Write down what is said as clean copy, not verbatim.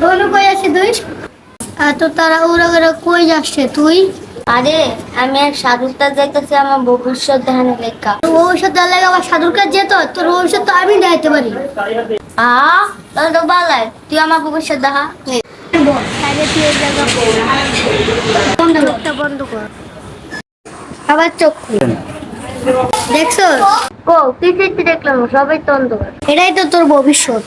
বলো কই আছিস তুই? এত তাড়াহুড়া করে কই যাচ্ছে তুই? আরে আমি এক সাধুর কাছে যাইতেছি আমার ভবিষ্যৎ দেখানোর লেখা। তোর ভবিষ্যৎ দেওয়ার লাগে আবার সাধুর কাছে যেত? তোর ভবিষ্যৎ তো আমি দেখাইতে পারি। তাহলে তো ভালাই, তুই আমার ভবিষ্যৎ দেখা। বল তাহলে তুই এই জায়গা চোখটা বন্ধ কর, আবার চোখ খুল। দেখছো? ও তুই দেখতে দেখলাম সবাই তো অন্ধকার। এটাই তো তোর ভবিষ্যৎ।